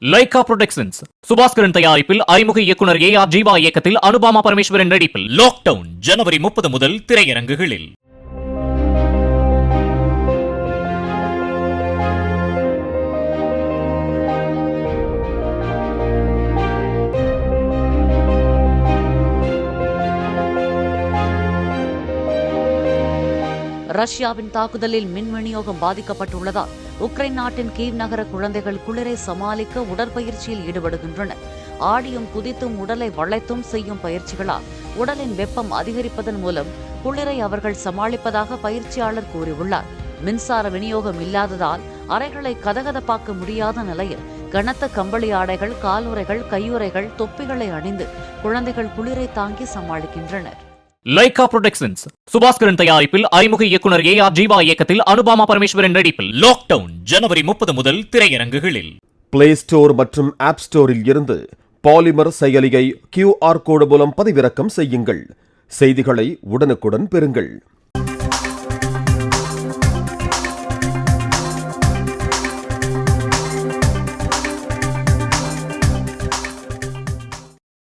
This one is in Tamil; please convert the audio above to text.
லைகா புரொடக்ஷன்ஸ் சுபாஸ்கரன் தயாரிப்பில் அறிமுக இயக்குனர் ஏ.ஆர். ஜீவா இயக்கத்தில் அனுபாமா பரமேஸ்வரன் நடிப்பில் லாக்டவுன் ஜனவரி 30 முதல் திரையரங்குகளில். ரஷ்யாவின் தாக்குதலில் மின் விநியோகம் பாதிக்கப்பட்டுள்ளதால் உக்ரைன் நாட்டின் கீவ் நகர குழந்தைகள் குளிரை சமாளிக்க உடற்பயிற்சியில் ஈடுபடுகின்றனர். ஆடியும் குதித்தும் உடலை வளைத்தும் செய்யும் பயிற்சிகளால் உடலின் வெப்பம் அதிகரிப்பதன் மூலம் குளிரை அவர்கள் சமாளிப்பதாக பயிற்சியாளர் கூறியுள்ளார். மின்சார விநியோகம் இல்லாததால் அறைகளை கதகதப்பாக்க முடியாத நிலையில் கனத்த கம்பளி ஆடைகள், காலுறைகள், கையுறைகள், தொப்பிகளை அணிந்து குழந்தைகள் குளிரை தாங்கி சமாளிக்கின்றனர். லைகா புரொடக்ஷன்ஸ் சுபாஸ்கரன் தயாரிப்பில் அறிமுக இயக்குனர் ஏ.ஆர். ஜீவா இயக்கத்தில் அனுபாமா பரமேஸ்வரன் நடிப்பில் லாக்டவுன் ஜனவரி 30 முதல் திரையரங்குகளில். பிளே ஸ்டோர் மற்றும் ஆப் ஸ்டோரில் இருந்து பாலிமர் செயலியை QR கோடு மூலம் பதிவிறக்கம் செய்யுங்கள். செய்திகளை உடனுக்குடன் பெறுங்கள்.